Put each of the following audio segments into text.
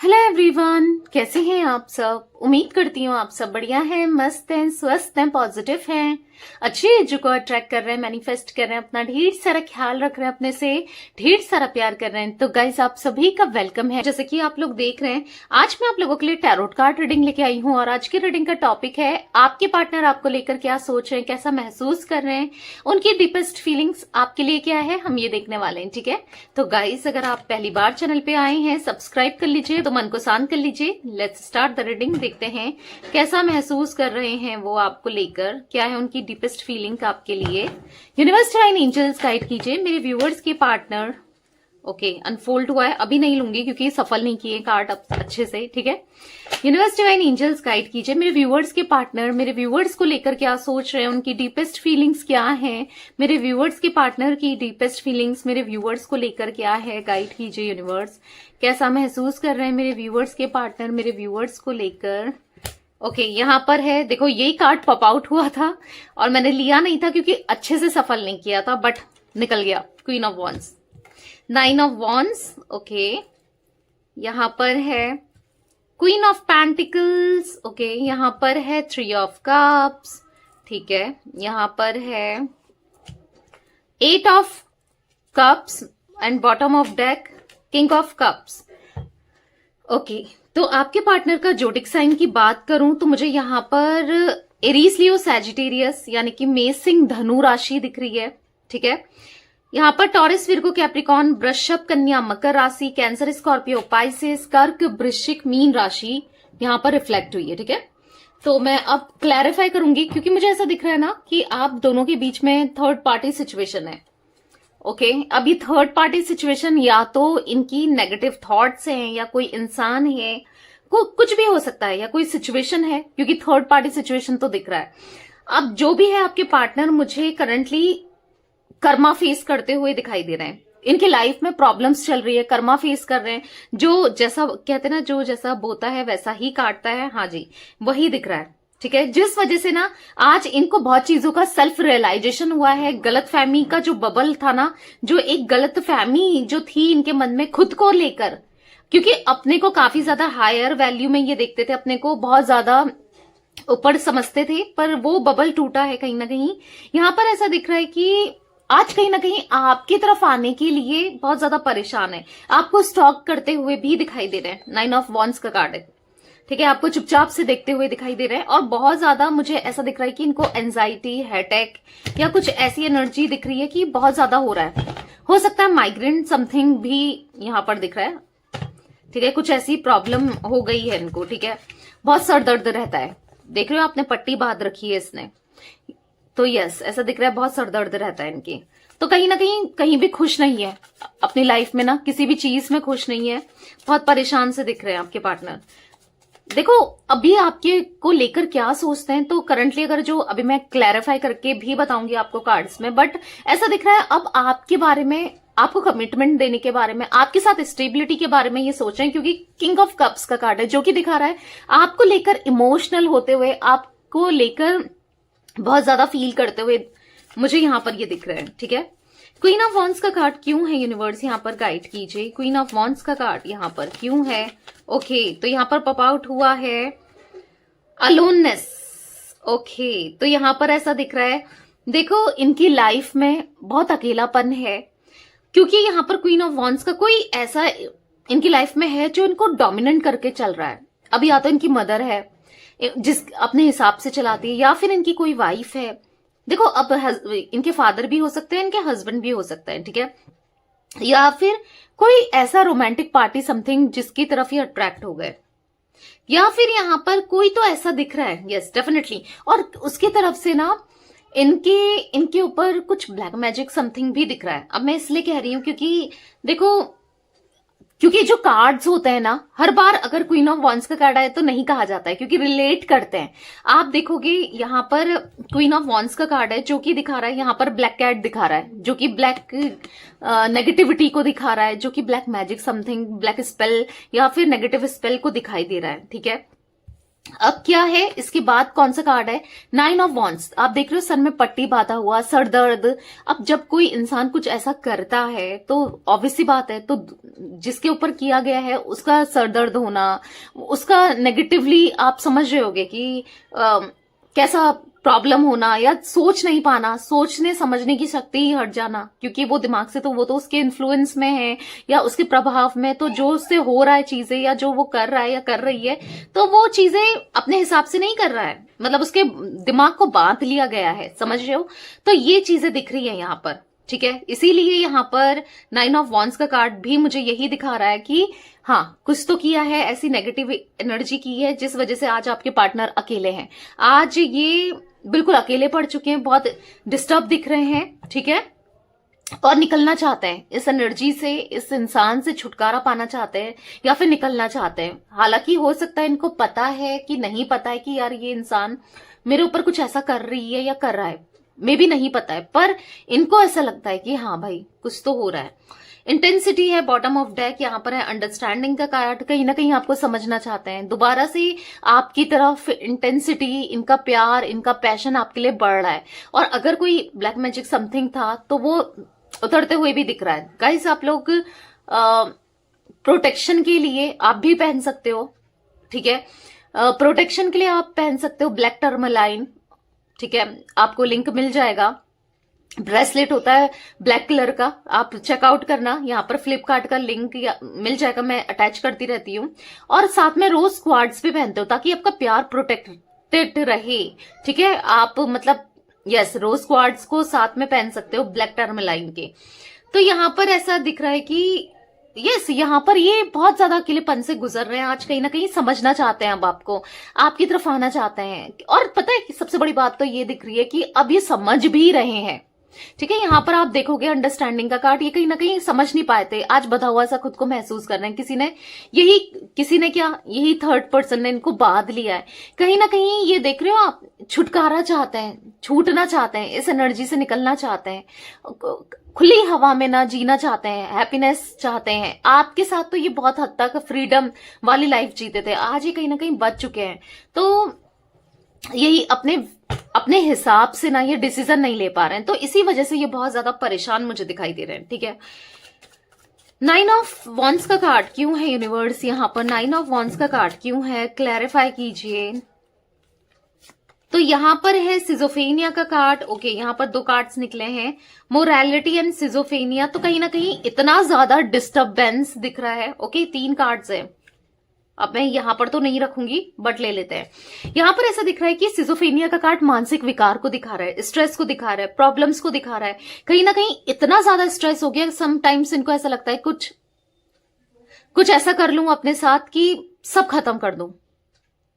Hello everyone, कैसे हैं आप सब। उम्मीद करती हूँ आप सब बढ़िया हैं, मस्त हैं, स्वस्थ हैं, पॉजिटिव हैं, अच्छी एनर्जी को अट्रैक्ट कर रहे हैं, मैनिफेस्ट कर रहे हैं, अपना ढेर सारा ख्याल रख रहे हैं, अपने से ढेर सारा प्यार कर रहे हैं। तो गाइस, आप सभी का वेलकम है। जैसे कि आप लोग देख रहे हैं, आज मैं आप लोगों के लिए टैरोट कार्ड रीडिंग लेके आई हूँ और आज की रीडिंग का टॉपिक है आपके पार्टनर आपको लेकर क्या सोच रहे हैं, कैसा महसूस कर रहे हैं, उनकी डीपेस्ट फीलिंग्स आपके लिए क्या है, हम ये देखने वाले हैं। ठीक है, तो गाइस, अगर आप पहली बार चैनल पे आए हैं, सब्सक्राइब कर लीजिए, तो मन को शांत कर लीजिए। Let's start the reading. देखते हैं कैसा महसूस कर रहे हैं वो आपको लेकर, क्या है उनकी डीपेस्ट फीलिंग आपके लिए। यूनिवर्स डिवाइन एंजल्स गाइड कीजिए मेरे व्यूअर्स के पार्टनर। ओके, अनफोल्ड हुआ है, अभी नहीं लूंगी क्योंकि सफल नहीं किए कार्ड अब अच्छे से। ठीक है, यूनिवर्स डिवाइन एंजल्स गाइड कीजिए मेरे व्यूअर्स के पार्टनर, मेरे व्यूअर्स को लेकर क्या सोच रहे हैं, उनकी डीपेस्ट फीलिंग्स क्या है, मेरे व्यूअर्स के पार्टनर की डीपेस्ट फीलिंग्स मेरे व्यूअर्स को लेकर क्या है, गाइड कीजिए यूनिवर्स। कैसा महसूस कर रहे हैं मेरे व्यूअर्स के पार्टनर मेरे व्यूअर्स को लेकर। ओके, यहाँ पर है, देखो यही कार्ड पॉप आउट हुआ था और मैंने लिया नहीं था क्योंकि अच्छे से सफल नहीं किया था, बट निकल गया। Queen of wands, 9 of wands. Okay, यहाँ पर है क्वीन ऑफ पेंटिकल्स। ओके, यहाँ पर है 3 ऑफ कप्स। ठीक है, यहाँ पर है 8 of cups and bottom of deck king of cups. Okay, तो आपके पार्टनर का जोडिक साइन की बात करूं तो मुझे यहाँ पर एरीज लियो सैजिटेरियस यानी कि मेष सिंह धनु राशि दिख रही है। ठीक है, यहाँ पर टॉरस विर्गो कैप्रिकॉन वृषभ कन्या मकर राशि, कैंसर स्कॉर्पियो पाइसेस कर्क वृश्चिक मीन राशि यहाँ पर रिफ्लेक्ट हुई है। ठीक है, तो मैं अब क्लैरिफाई करूंगी क्योंकि मुझे ऐसा दिख रहा है ना कि आप दोनों के बीच में थर्ड पार्टी सिचुएशन है। ओके, अभी थर्ड पार्टी सिचुएशन या तो इनकी नेगेटिव थॉट्स हैं या कोई इंसान है, कुछ भी हो सकता है, या कोई सिचुएशन है, क्योंकि थर्ड पार्टी सिचुएशन तो दिख रहा है। अब जो भी है आपके पार्टनर मुझे करंटली कर्मा फेस करते हुए दिखाई दे रहे हैं। इनकी लाइफ में प्रॉब्लम्स चल रही है, कर्मा फेस कर रहे हैं। जो जैसा कहते हैं ना, जो जैसा बोता है वैसा ही काटता है। हाँ जी, वही दिख रहा है। ठीक है, जिस वजह से ना आज इनको बहुत चीजों का सेल्फ रियलाइजेशन हुआ है। गलत फहमी का जो बबल था ना, जो एक गलत फहमी जो थी इनके मन में खुद को लेकर, क्योंकि अपने को काफी ज्यादा हायर वैल्यू में ये देखते थे, अपने को बहुत ज्यादा ऊपर समझते थे, पर वो बबल टूटा है कहीं ना कहीं। यहाँ पर ऐसा दिख रहा है कि आज कहीं ना कहीं आपकी तरफ आने के लिए बहुत ज्यादा परेशान है, आपको स्टॉक करते हुए भी दिखाई दे रहे हैं। 9 ऑफ वॉन्ड्स का कार्ड है। ठीक है, आपको चुपचाप से देखते हुए दिखाई दे रहे हैं और बहुत ज्यादा मुझे ऐसा दिख रहा है कि इनको एंजाइटी, हेडेक या कुछ ऐसी एनर्जी दिख रही है कि बहुत ज्यादा हो रहा है। हो सकता है माइग्रेन समथिंग भी यहाँ पर दिख रहा है। ठीक है, कुछ ऐसी प्रॉब्लम हो गई है इनको। ठीक है, बहुत सर दर्द रहता है, देख रहे हो आपने पट्टी बांध रखी है इसने, तो यस, ऐसा दिख रहा है बहुत सर दर्द रहता है इनकी। तो कहीं ना कहीं कहीं भी खुश नहीं है अपनी लाइफ में ना, किसी भी चीज में खुश नहीं है, बहुत परेशान से दिख रहे हैं आपके पार्टनर। देखो अभी आपके को लेकर क्या सोचते हैं, तो करंटली अगर जो अभी मैं क्लैरिफाई करके भी बताऊंगी आपको कार्ड्स में, बट ऐसा दिख रहा है अब आपके बारे में, आपको कमिटमेंट देने के बारे में, आपके साथ स्टेबिलिटी के बारे में ये सोच रहे हैं, क्योंकि किंग ऑफ कप्स का कार्ड है जो कि दिखा रहा है आपको लेकर इमोशनल होते हुए, आपको लेकर बहुत ज्यादा फील करते हुए मुझे यहां पर ये दिख रहा है। ठीक है, क्वीन ऑफ वॉन्ड्स का कार्ड क्यों है यूनिवर्स, यहाँ पर गाइड कीजिए। क्वीन ऑफ वॉन्ड्स का कार्ड यहाँ पर क्यों है। ओके, तो यहाँ पर पॉप आउट हुआ है अलोननेस। ओके, तो यहाँ पर ऐसा दिख रहा है, देखो इनकी लाइफ में बहुत अकेलापन है, क्योंकि यहाँ पर क्वीन ऑफ वॉन्ड्स का कोई ऐसा इनकी लाइफ में है जो इनको डोमिनेट करके चल रहा है। अब या तो इनकी मदर है जिस अपने हिसाब से चलाती है, या फिर इनकी कोई वाइफ है। देखो अब इनके फादर भी हो सकते हैं, इनके हस्बैंड भी हो सकते हैं। ठीक है, या फिर कोई ऐसा रोमांटिक पार्टी समथिंग जिसकी तरफ ये अट्रैक्ट हो गए, या फिर यहाँ पर कोई तो ऐसा दिख रहा है। Yes, definitely. और उसकी तरफ से ना इनके ऊपर कुछ ब्लैक मैजिक समथिंग भी दिख रहा है। अब मैं इसलिए कह रही हूं क्योंकि देखो, क्योंकि जो कार्ड्स होते हैं ना, हर बार अगर क्वीन ऑफ वॉन्ड्स का कार्ड आए तो नहीं कहा जाता है, क्योंकि रिलेट करते हैं। आप देखोगे यहाँ पर क्वीन ऑफ वॉन्ड्स का कार्ड है जो कि दिखा रहा है, यहाँ पर ब्लैक कैट दिखा रहा है जो कि ब्लैक नेगेटिविटी को दिखा रहा है, जो कि black magic something, black spell या फिर नेगेटिव स्पेल को दिखाई दे रहा है। ठीक है, अब क्या है, इसके बाद कौन सा कार्ड है, 9 ऑफ वॉन्ड्स। आप देख रहे हो सर में पट्टी बांधा हुआ, सर दर्द। अब जब कोई इंसान कुछ ऐसा करता है तो ऑब्वियस सी बात है, तो जिसके ऊपर किया गया है उसका सर दर्द होना, उसका नेगेटिवली आप समझ रहे होगे कि कैसा प्रॉब्लम होना, या सोच नहीं पाना, सोचने समझने की शक्ति ही हट जाना, क्योंकि वो दिमाग से तो वो तो उसके इन्फ्लुएंस में है या उसके प्रभाव में, तो जो उससे हो रहा है चीजें या जो वो कर रहा है या कर रही है, तो वो चीजें अपने हिसाब से नहीं कर रहा है, मतलब उसके दिमाग को बांध लिया गया है, समझ रहे हो। तो ये चीजें दिख रही है यहाँ पर, ठीक है। इसीलिए यहाँ पर 9 ऑफ वॉन्ड्स का कार्ड भी मुझे यही दिखा रहा है कि हाँ, कुछ तो किया है, ऐसी नेगेटिव एनर्जी की है जिस वजह से आज आपके पार्टनर अकेले हैं। आज ये बिल्कुल अकेले पड़ चुके हैं, बहुत डिस्टर्ब दिख रहे हैं, ठीक है, और निकलना चाहते हैं इस एनर्जी से, इस इंसान से छुटकारा पाना चाहते हैं या फिर निकलना चाहते हैं। हालांकि हो सकता है इनको पता है कि नहीं पता है कि यार ये इंसान मेरे ऊपर कुछ ऐसा कर रही है या कर रहा है, मे भी नहीं पता है, पर इनको ऐसा लगता है कि हाँ भाई कुछ तो हो रहा है। इंटेंसिटी है बॉटम ऑफ डेक, यहाँ पर है अंडरस्टैंडिंग का कार्ड, कहीं ना कहीं आपको समझना चाहते हैं, दोबारा से आपकी तरफ इंटेंसिटी, इनका प्यार, इनका पैशन आपके लिए बढ़ रहा है। और अगर कोई ब्लैक मैजिक समथिंग था तो वो उतरते हुए भी दिख रहा है। गाइस आप लोग प्रोटेक्शन के लिए आप भी पहन सकते हो, ठीक है, प्रोटेक्शन के लिए आप पहन सकते हो ब्लैक टर्मलाइन, ठीक है, आपको लिंक मिल जाएगा। ब्रेसलेट होता है ब्लैक कलर का, आप चेकआउट करना, यहाँ पर फ्लिपकार्ट का लिंक मिल जाएगा, मैं अटैच करती रहती हूँ। और साथ में रोज क्वार्ट्स भी पहनते हो ताकि आपका प्यार प्रोटेक्टेड रहे, ठीक है। आप मतलब यस, रोज क्वार्ट्स को साथ में पहन सकते हो ब्लैक टर्मलाइन के। तो यहाँ पर ऐसा दिख रहा है कि यस, यहाँ पर ये बहुत ज्यादा अकेलेपन से गुजर रहे हैं आज, कहीं ना कहीं समझना चाहते हैं, अब आपको आपकी तरफ आना चाहते हैं। और पता है कि सबसे बड़ी बात तो ये दिख रही है कि अब ये समझ भी रहे हैं, ठीक है। यहाँ पर आप देखोगे अंडरस्टैंडिंग का कार्ड, ये कहीं ना कहीं समझ नहीं पाए थे, आज बधा हुआ सा खुद को महसूस कर रहे हैं। किसी ने क्या, यही थर्ड पर्सन ने इनको बांध लिया है। कहीं ना कहीं ये देख रहे हो आप, छुटकारा चाहते हैं, छूटना चाहते हैं, इस एनर्जी से निकलना चाहते हैं, खुली हवा में ना जीना चाहते हैं, हैप्पीनेस चाहते हैं। आपके साथ तो ये बहुत हद तक फ्रीडम वाली लाइफ जीते थे, आज ये कहीं ना कहीं बच चुके हैं। तो यही अपने हिसाब से ना ये डिसीजन नहीं ले पा रहे हैं, तो इसी वजह से ये बहुत ज्यादा परेशान मुझे दिखाई दे रहे हैं, ठीक है। 9 ऑफ वॉन्ड्स का कार्ड क्यों है यूनिवर्स, यहाँ पर 9 ऑफ वॉन्ड्स का कार्ड क्यों है, क्लैरिफाई कीजिए। तो यहाँ पर है सिजोफेनिया का कार्ड, ओके, यहाँ पर 2 कार्ड्स निकले हैं, मोरालिटी एंड सिजोफेनिया। तो कहीं ना कहीं इतना ज्यादा डिस्टर्बेंस दिख रहा है, ओके, 3 कार्ड्स है। अब मैं यहां पर तो नहीं रखूंगी, बट ले लेते हैं। यहां पर ऐसा दिख रहा है कि सिजोफेनिया का कार्ड मानसिक विकार को दिखा रहा है, स्ट्रेस को दिखा रहा है, प्रॉब्लम्स को दिखा रहा है। कहीं ना कहीं इतना ज्यादा स्ट्रेस हो गया, समटाइम्स इनको ऐसा लगता है कुछ ऐसा कर लूं अपने साथ कि सब खत्म कर दूं।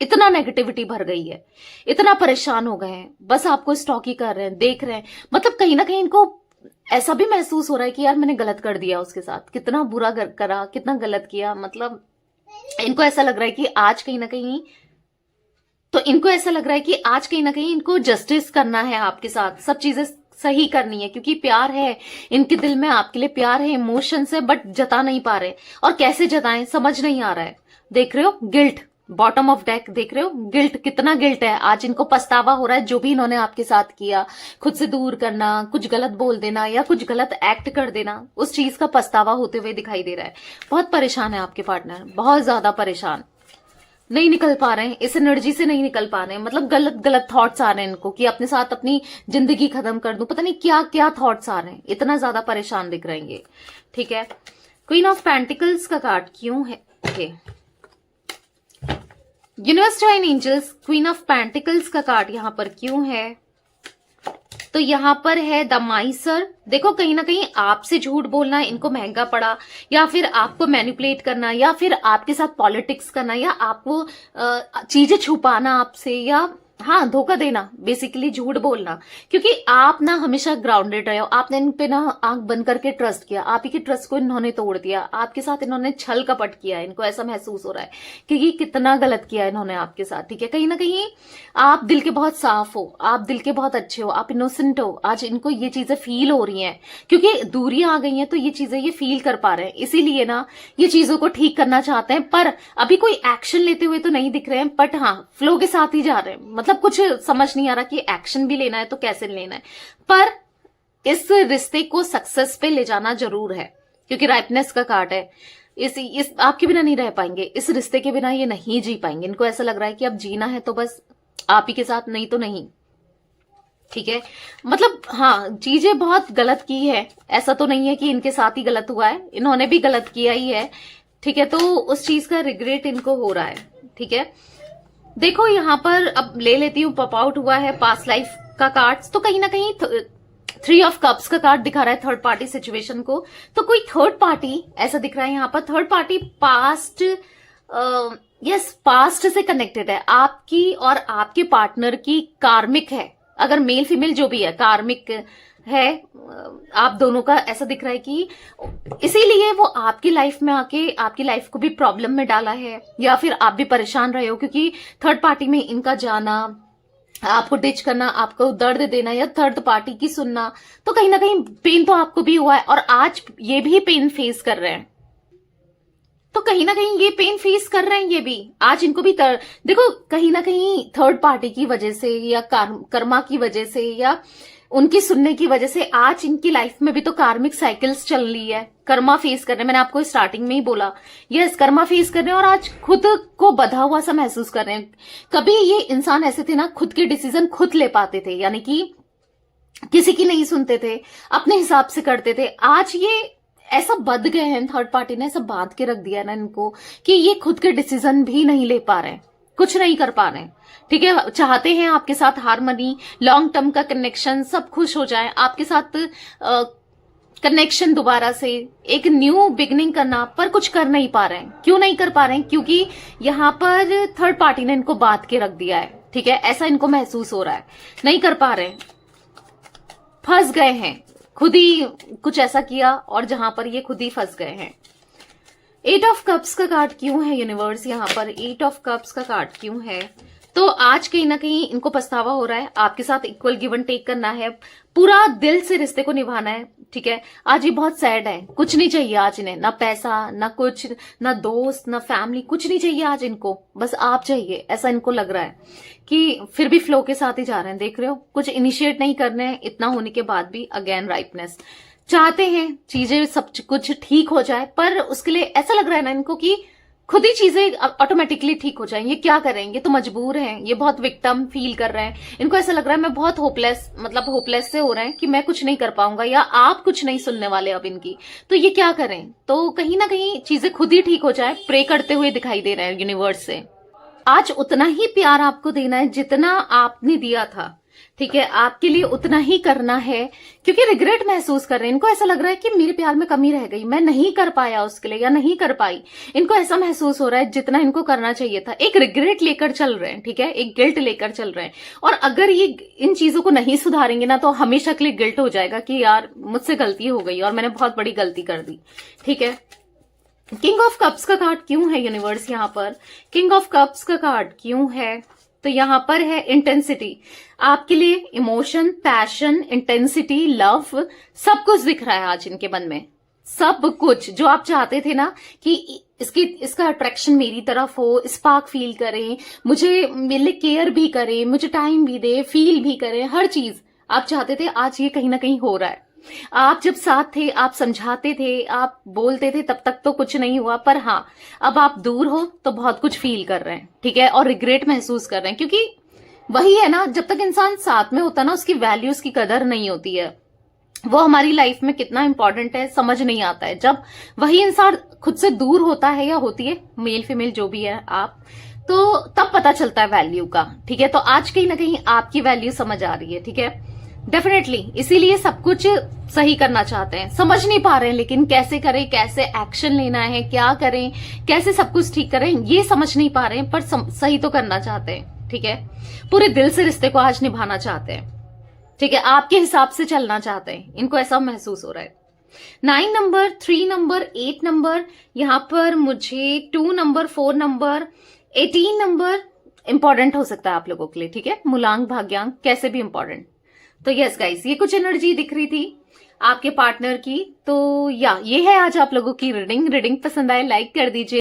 इतना नेगेटिविटी भर गई है, इतना परेशान हो गए हैं, बस आपको स्टॉक ही कर रहे हैं, देख रहे हैं। मतलब कहीं ना कहीं इनको ऐसा भी महसूस हो रहा है कि यार मैंने गलत कर दिया उसके साथ, कितना बुरा करा, कितना गलत किया। मतलब इनको ऐसा लग रहा है कि आज कहीं ना कहीं, तो इनको ऐसा लग रहा है कि आज कहीं ना कहीं इनको जस्टिस करना है आपके साथ, सब चीजें सही करनी है, क्योंकि प्यार है इनके दिल में, आपके लिए प्यार है, इमोशंस है, बट जता नहीं पा रहे। और कैसे जताएं समझ नहीं आ रहा है। देख रहे हो गिल्ट, बॉटम ऑफ डेक देख रहे हो, गिल्ट, कितना गिल्ट है। आज इनको पछतावा हो रहा है जो भी इन्होंने आपके साथ किया, खुद से दूर करना, कुछ गलत बोल देना या कुछ गलत एक्ट कर देना, उस चीज का पछतावा होते हुए दिखाई दे रहा है। बहुत परेशान है आपके पार्टनर, बहुत ज्यादा परेशान, नहीं निकल पा रहे हैं, इस एनर्जी से नहीं निकल पा रहे हैं। मतलब गलत गलत थॉट्स आ रहे हैं इनको कि अपने साथ अपनी जिंदगी खत्म कर दूं, पता नहीं क्या क्या थॉट्स आ रहे हैं, इतना ज्यादा परेशान दिख रहे हैं ये, ठीक है। क्वीन ऑफ पेंटिकल्स का कार्ड क्यों है, universe divine angels, queen of pentacles का कार्ड यहां पर क्यों है। तो यहां पर है द माइसर। देखो कहीं ना कहीं आपसे झूठ बोलना इनको महंगा पड़ा, या फिर आपको मैनिपुलेट करना, या फिर आपके साथ पॉलिटिक्स करना, या आपको चीजें छुपाना आपसे, या हाँ, धोखा देना, बेसिकली झूठ बोलना, क्योंकि आप ना हमेशा ग्राउंडेड रहे हो। आपने इन पे ना आंख बंद करके ट्रस्ट किया, आप ही के ट्रस्ट को इन्होंने तोड़ दिया, आपके साथ इन्होंने छल कपट किया। इनको ऐसा महसूस हो रहा है कि ये कितना गलत किया इन्होंने आपके साथ, ठीक है। कहीं ना कहीं आप दिल के बहुत साफ हो, आप दिल के बहुत अच्छे हो, आप इनोसेंट हो। आज इनको ये चीजें फील हो रही हैं, क्योंकि दूरियां आ गई हैं, तो ये चीजें ये फील कर पा रहे हैं, इसीलिए ना ये चीजों को ठीक करना चाहते हैं। पर अभी कोई एक्शन लेते हुए तो नहीं दिख रहे हैं, बट हाँ, फ्लो के साथ ही जा रहे हैं। मतलब कुछ समझ नहीं आ रहा कि एक्शन भी लेना है तो कैसे लेना है, पर इस रिश्ते को सक्सेस पे ले जाना जरूर है, क्योंकि राइपनेस का कार्ड है। इस आपके बिना नहीं रह पाएंगे, इस रिश्ते के बिना ये नहीं जी पाएंगे। इनको ऐसा लग रहा है कि अब जीना है तो बस आप ही के साथ, नहीं तो नहीं, ठीक है। मतलब हाँ, चीजें बहुत गलत की है, ऐसा तो नहीं है कि इनके साथ ही गलत हुआ है, इन्होंने भी गलत किया ही है, ठीक है। तो उस चीज का रिग्रेट इनको हो रहा है, ठीक है। देखो यहाँ पर अब ले लेती हूँ, पॉप आउट हुआ है पास्ट लाइफ का कार्ड्स, तो कहीं ना कहीं 3 ऑफ कप्स का कार्ड दिखा रहा है थर्ड पार्टी सिचुएशन को। तो कोई थर्ड पार्टी ऐसा दिख रहा है यहाँ पर, third party past, yes, past से कनेक्टेड है, आपकी और आपके पार्टनर की कार्मिक है। अगर मेल फीमेल जो भी है, कार्मिक है आप दोनों का। ऐसा दिख रहा है कि इसीलिए वो आपकी लाइफ में आके आपकी लाइफ को भी प्रॉब्लम में डाला है, या फिर आप भी परेशान रहे हो, क्योंकि थर्ड पार्टी में इनका जाना, आपको डिच करना, आपको दर्द देना, या थर्ड पार्टी की सुनना, तो कहीं ना कहीं पेन तो आपको भी हुआ है, और आज ये भी पेन फेस कर रहे हैं। तो कहीं ना कहीं ये पेन फेस कर रहे हैं, ये भी आज इनको भी देखो, कहीं ना कहीं थर्ड पार्टी की वजह से, या कर्मा की वजह से, या उनकी सुनने की वजह से आज इनकी लाइफ में भी तो कार्मिक साइकिल्स चल रही है, कर्मा फेस कर रहे हैं। मैंने आपको स्टार्टिंग में ही बोला, यस, कर्मा फेस कर रहे हैं, और आज खुद को बंधा हुआ सा महसूस कर रहे हैं। कभी ये इंसान ऐसे थे ना, खुद के डिसीजन खुद ले पाते थे, यानी कि किसी की नहीं सुनते थे, अपने हिसाब से करते थे। आज ये ऐसा बंध गए हैं, थर्ड पार्टी ने ऐसा बांध के रख दिया ना इनको, कि ये खुद के डिसीजन भी नहीं ले पा रहे हैं, कुछ नहीं कर पा रहे हैं, ठीक है। चाहते हैं आपके साथ हार्मनी, लॉन्ग टर्म का कनेक्शन, सब खुश हो जाए आपके साथ, कनेक्शन दोबारा से एक न्यू बिगनिंग करना, पर कुछ कर नहीं पा रहे हैं। क्यों नहीं कर पा रहे हैं? क्योंकि यहाँ पर थर्ड पार्टी ने इनको बांध के रख दिया है, ठीक है। ऐसा इनको महसूस हो रहा है, नहीं कर पा रहे हैं, फंस गए हैं, खुद ही कुछ ऐसा किया और जहां पर ये खुद ही फंस गए हैं। 8 ऑफ कप्स का कार्ड क्यों है यूनिवर्स यहाँ पर? 8 ऑफ कप्स का कार्ड क्यों है? तो आज कहीं ना कहीं इनको पछतावा हो रहा है, आपके साथ इक्वल गिव एंड टेक करना है, पूरा दिल से रिश्ते को निभाना है, ठीक है। आज ये बहुत सैड है, कुछ नहीं चाहिए आज इन्हें, ना पैसा, ना कुछ, ना दोस्त, ना फैमिली, कुछ नहीं चाहिए आज इनको, बस आप चाहिए, ऐसा इनको लग रहा है। कि फिर भी फ्लो के साथ ही जा रहे हैं, देख रहे हो, कुछ इनिशिएट नहीं करने हैं, इतना होने के बाद भी अगेन राइपनेस। चाहते हैं चीजें सब कुछ ठीक हो जाए, पर उसके लिए ऐसा लग रहा है ना इनको कि खुद ही चीजें ऑटोमेटिकली ठीक हो जाएंगे, क्या करें, ये तो मजबूर हैं, ये बहुत विक्टिम फील कर रहे हैं, इनको ऐसा लग रहा है मैं बहुत होपलेस, मतलब होपलेस से हो रहे हैं कि मैं कुछ नहीं कर पाऊंगा, या आप कुछ नहीं सुनने वाले अब इनकी, तो ये क्या करें। तो कहीं ना कहीं चीजें खुद ही ठीक हो जाए, प्रे करते हुए दिखाई दे रहे हैं यूनिवर्स से। आज उतना ही प्यार आपको देना है जितना आपने दिया था, ठीक है, आपके लिए उतना ही करना है, क्योंकि रिग्रेट महसूस कर रहे हैं। इनको ऐसा लग रहा है कि मेरे प्यार में कमी रह गई, मैं नहीं कर पाया उसके लिए, या नहीं कर पाई। इनको ऐसा महसूस हो रहा है जितना इनको करना चाहिए था। एक रिग्रेट लेकर चल रहे हैं, ठीक है, एक गिल्ट लेकर चल रहे हैं, और अगर ये इन चीजों को नहीं सुधारेंगे ना, तो हमेशा के लिए गिल्ट हो जाएगा कि यार मुझसे गलती हो गई और मैंने बहुत बड़ी गलती कर दी, ठीक है। किंग ऑफ कप्स का कार्ड क्यों है यूनिवर्स यहाँ पर? किंग ऑफ कप्स का कार्ड क्यों है? तो यहाँ पर है इंटेंसिटी, आपके लिए इमोशन, पैशन, इंटेंसिटी, लव, सब कुछ दिख रहा है आज इनके मन में। सब कुछ जो आप चाहते थे ना कि इसका अट्रैक्शन मेरी तरफ हो, स्पार्क फील करें, मुझे मिले, केयर भी करें, मुझे टाइम भी दे, फील भी करें, हर चीज आप चाहते थे, आज ये कहीं ना कहीं हो रहा है। आप जब साथ थे, आप समझाते थे, आप बोलते थे, तब तक तो कुछ नहीं हुआ, पर हाँ, अब आप दूर हो तो बहुत कुछ फील कर रहे हैं, ठीक है, और रिग्रेट महसूस कर रहे हैं, क्योंकि वही है ना, जब तक इंसान साथ में होता ना, उसकी वैल्यू, उसकी कदर नहीं होती है, वो हमारी लाइफ में कितना इंपॉर्टेंट है समझ नहीं आता है। जब वही इंसान खुद से दूर होता है या होती है, मेल फीमेल जो भी है आप, तो तब पता चलता है वैल्यू का, ठीक है। तो आज कहीं ना कहीं आपकी वैल्यू समझ आ रही है, ठीक है, डेफिनेटली। इसीलिए सब कुछ सही करना चाहते हैं, समझ नहीं पा रहे हैं, लेकिन कैसे करें, कैसे एक्शन लेना है, क्या करें, कैसे सब कुछ ठीक करें, ये समझ नहीं पा रहे हैं, पर सही तो करना चाहते हैं, ठीक है, पूरे दिल से रिश्ते को आज निभाना चाहते हैं, ठीक है, आपके हिसाब से चलना चाहते हैं, इनको ऐसा महसूस हो रहा है। 9 नंबर, 3 नंबर, 8 नंबर, यहां पर मुझे 2 नंबर, 4 नंबर, 18 नंबर इंपॉर्टेंट हो सकता है आप लोगों के लिए, ठीक है, मूलांक भाग्यांक कैसे भी इंपॉर्टेंट। तो यस गाइस, ये कुछ एनर्जी दिख रही थी आपके पार्टनर की। तो या ये है आज आप लोगों की रीडिंग पसंद आए लाइक कर दीजिए।